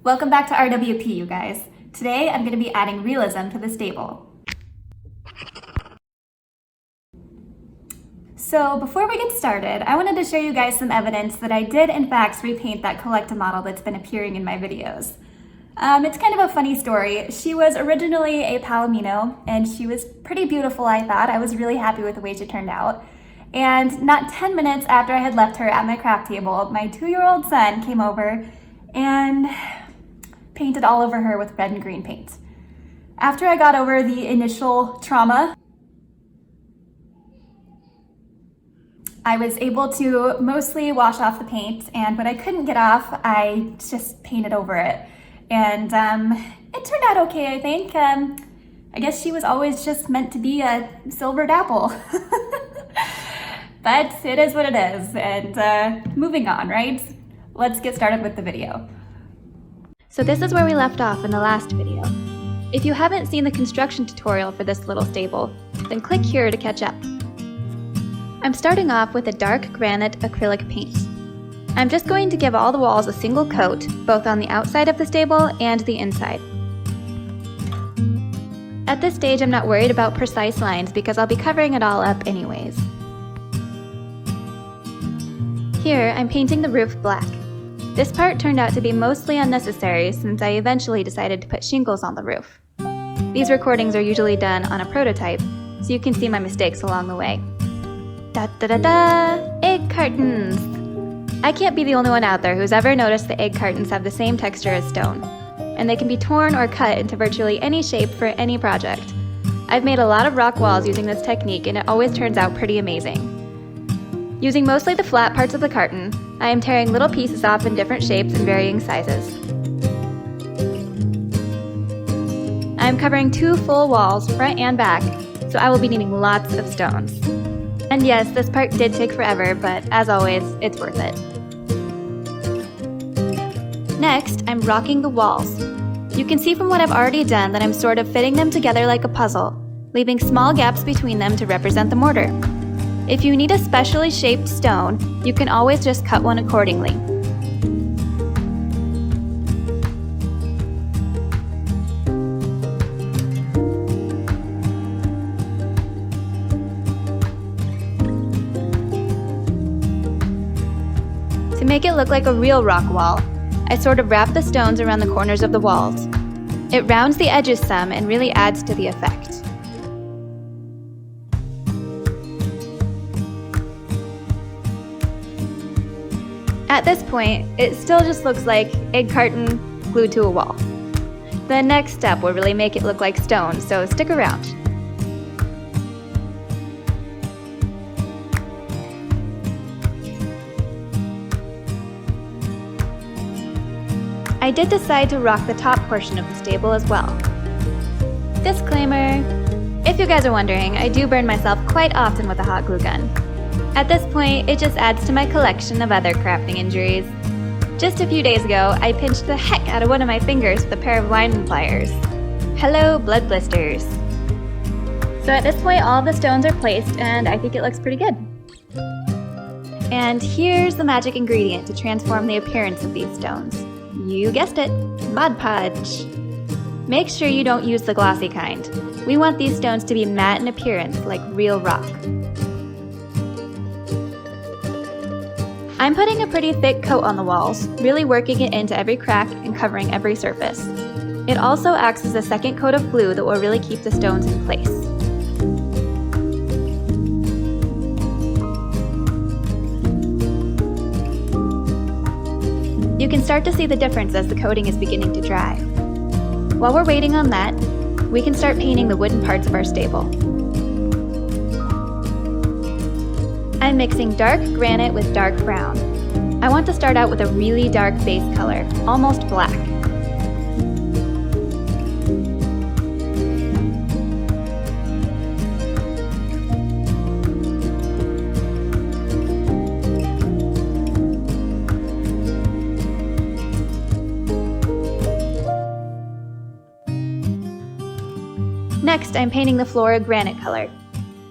Welcome back to RWP, you guys. Today I'm going to be adding realism to the stable. So before we get started, I wanted to show you guys some evidence that I did in fact repaint that CollectA model that's been appearing in my videos. It's kind of a funny story. She was originally a Palomino and she was pretty beautiful, I thought. I was really happy with the way she turned out. And not 10 minutes after I had left her at my craft table, my 2-year-old son came over and painted all over her with red and green paint. After I got over the initial trauma, I was able to mostly wash off the paint, and what I couldn't get off, I just painted over it. And it turned out okay, I think. I guess she was always just meant to be a silvered apple. But it is what it is, and moving on, right? Let's get started with the video. So this is where we left off in the last video. If you haven't seen the construction tutorial for this little stable, then click here to catch up. I'm starting off with a dark granite acrylic paint. I'm just going to give all the walls a single coat, both on the outside of the stable and the inside. At this stage, I'm not worried about precise lines because I'll be covering it all up anyways. Here, I'm painting the roof black. This part turned out to be mostly unnecessary since I eventually decided to put shingles on the roof. These recordings are usually done on a prototype, so you can see my mistakes along the way. Da da da da! Egg cartons! I can't be the only one out there who's ever noticed the egg cartons have the same texture as stone, and they can be torn or cut into virtually any shape for any project. I've made a lot of rock walls using this technique and it always turns out pretty amazing. Using mostly the flat parts of the carton, I am tearing little pieces off in different shapes and varying sizes. I am covering 2 full walls, front and back, so I will be needing lots of stones. And yes, this part did take forever, but as always, it's worth it. Next, I'm rocking the walls. You can see from what I've already done that I'm sort of fitting them together like a puzzle, leaving small gaps between them to represent the mortar. If you need a specially shaped stone, you can always just cut one accordingly. To make it look like a real rock wall, I sort of wrap the stones around the corners of the walls. It rounds the edges some and really adds to the effect. At this point, it still just looks like egg carton glued to a wall. The next step will really make it look like stone, so stick around. I did decide to rock the top portion of the stable as well. Disclaimer: if you guys are wondering, I do burn myself quite often with a hot glue gun. At this point, it just adds to my collection of other crafting injuries. Just a few days ago, I pinched the heck out of one of my fingers with a pair of lineman pliers. Hello, blood blisters. So at this point, all the stones are placed, and I think it looks pretty good. And here's the magic ingredient to transform the appearance of these stones. You guessed it, Mod Podge. Make sure you don't use the glossy kind. We want these stones to be matte in appearance, like real rock. I'm putting a pretty thick coat on the walls, really working it into every crack and covering every surface. It also acts as a second coat of glue that will really keep the stones in place. You can start to see the difference as the coating is beginning to dry. While we're waiting on that, we can start painting the wooden parts of our stable. I'm mixing dark granite with dark brown. I want to start out with a really dark base color, almost black. Next, I'm painting the floor a granite color.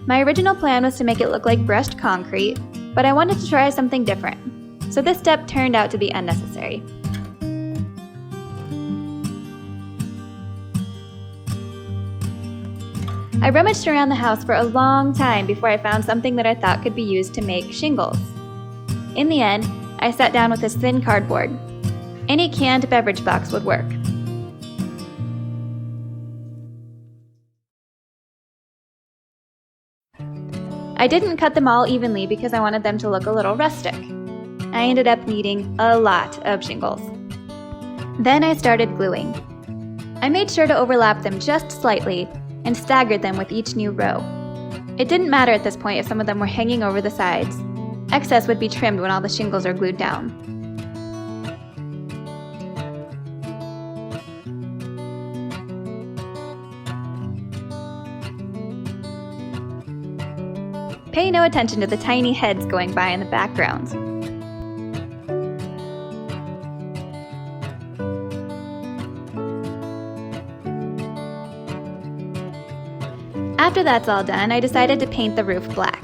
My original plan was to make it look like brushed concrete, but I wanted to try something different, so this step turned out to be unnecessary. I rummaged around the house for a long time before I found something that I thought could be used to make shingles. In the end, I sat down with this thin cardboard. Any canned beverage box would work. I didn't cut them all evenly because I wanted them to look a little rustic. I ended up needing a lot of shingles. Then I started gluing. I made sure to overlap them just slightly and staggered them with each new row. It didn't matter at this point if some of them were hanging over the sides. Excess would be trimmed when all the shingles are glued down. Pay no attention to the tiny heads going by in the background. After that's all done, I decided to paint the roof black.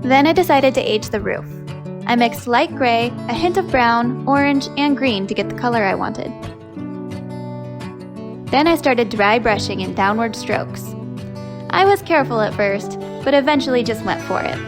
Then I decided to age the roof. I mixed light gray, a hint of brown, orange, and green to get the color I wanted. Then I started dry brushing in downward strokes. I was careful at first, but eventually just went for it.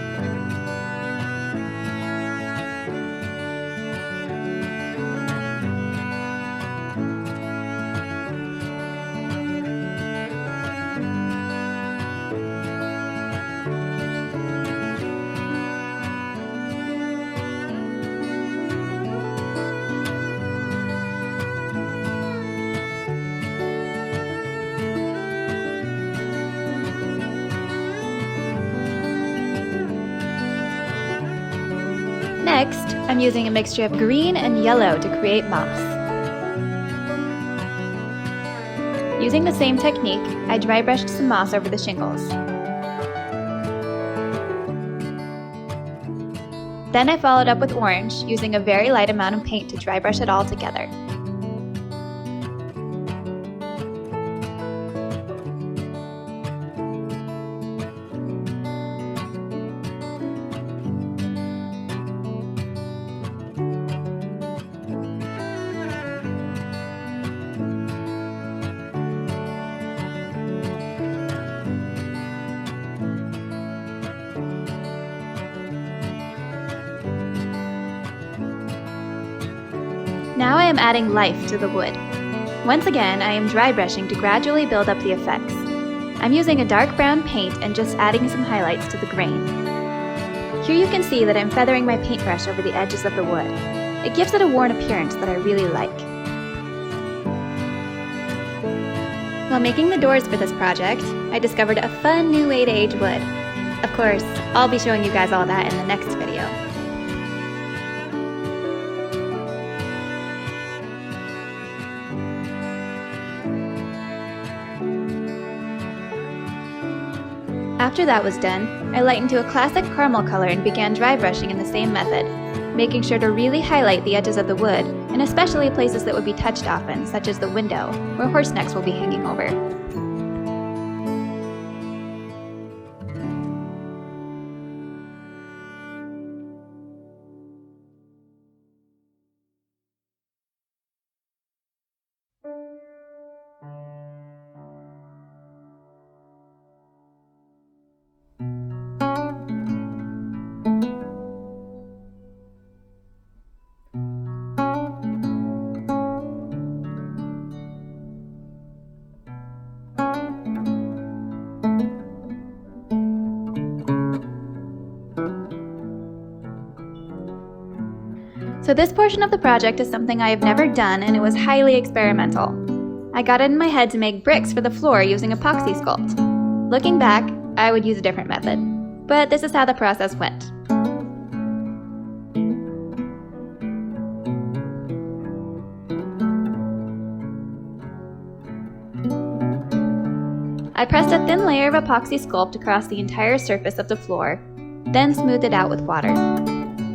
Next, I'm using a mixture of green and yellow to create moss. Using the same technique, I dry brushed some moss over the shingles. Then I followed up with orange, using a very light amount of paint to dry brush it all together. Now I am adding life to the wood. Once again, I am dry brushing to gradually build up the effects. I'm using a dark brown paint and just adding some highlights to the grain. Here you can see that I'm feathering my paintbrush over the edges of the wood. It gives it a worn appearance that I really like. While making the doors for this project, I discovered a fun new way to age wood. Of course, I'll be showing you guys all that in the next video. After that was done, I lightened to a classic caramel color and began dry brushing in the same method, making sure to really highlight the edges of the wood, and especially places that would be touched often, such as the window, where horse necks will be hanging over. So this portion of the project is something I have never done, and it was highly experimental. I got it in my head to make bricks for the floor using Apoxy Sculpt. Looking back, I would use a different method, but this is how the process went. I pressed a thin layer of Apoxy Sculpt across the entire surface of the floor, then smoothed it out with water.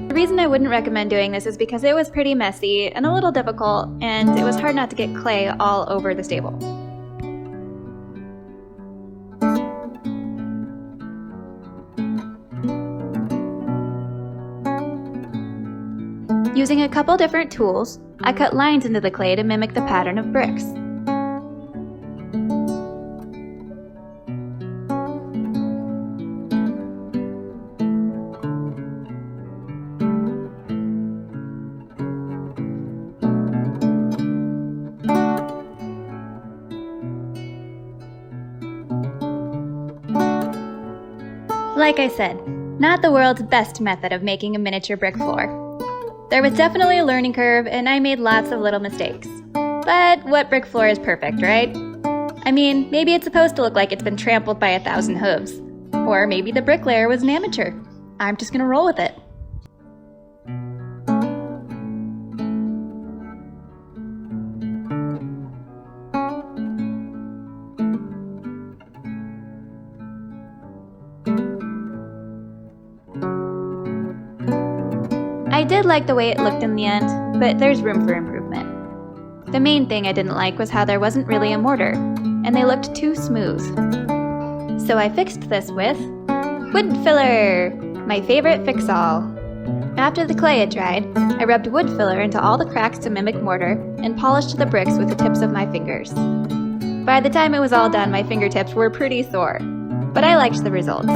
The reason I wouldn't recommend doing this is because it was pretty messy and a little difficult, and it was hard not to get clay all over the stable. Using a couple different tools, I cut lines into the clay to mimic the pattern of bricks. Like I said, not the world's best method of making a miniature brick floor. There was definitely a learning curve, and I made lots of little mistakes. But what brick floor is perfect, right? I mean, maybe it's supposed to look like it's been trampled by 1,000 hooves. Or maybe the bricklayer was an amateur. I'm just gonna roll with it. I did like the way it looked in the end, but there's room for improvement. The main thing I didn't like was how there wasn't really a mortar, and they looked too smooth. So I fixed this with wood filler, my favorite fix-all. After the clay had dried, I rubbed wood filler into all the cracks to mimic mortar and polished the bricks with the tips of my fingers. By the time it was all done, my fingertips were pretty sore, but I liked the results.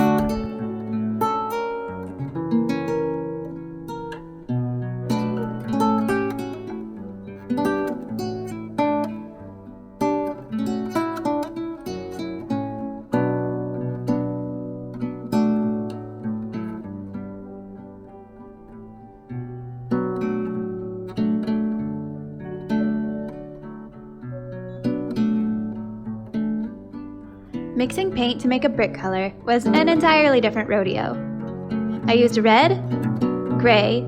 Mixing paint to make a brick color was an entirely different rodeo. I used red, gray,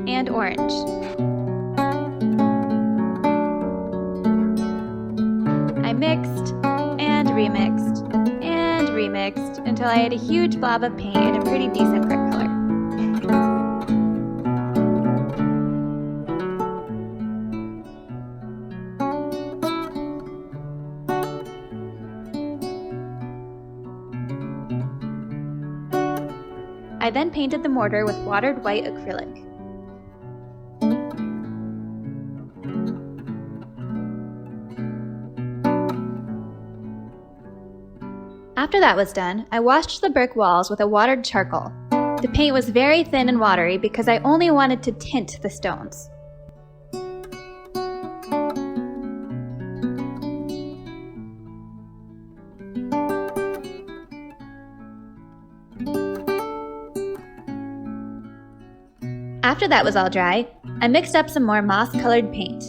and orange. I mixed and remixed and remixed until I had a huge blob of paint and a pretty decent brick color. I then painted the mortar with watered white acrylic. After that was done, I washed the brick walls with a watered charcoal. The paint was very thin and watery because I only wanted to tint the stones. After that was all dry, I mixed up some more moss-colored paint.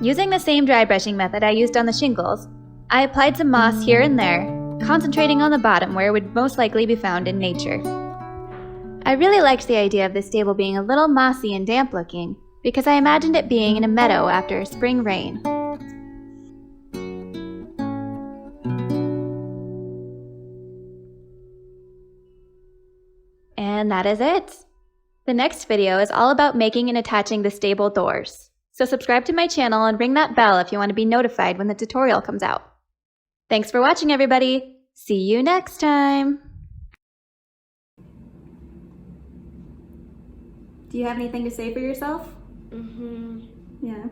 Using the same dry brushing method I used on the shingles, I applied some moss here and there, concentrating on the bottom where it would most likely be found in nature. I really liked the idea of this stable being a little mossy and damp looking because I imagined it being in a meadow after a spring rain. And that is it. The next video is all about making and attaching the stable doors. So subscribe to my channel and ring that bell if you want to be notified when the tutorial comes out. Thanks for watching, everybody. See you next time. Do you have anything to say for yourself? Mm-hmm. Yeah.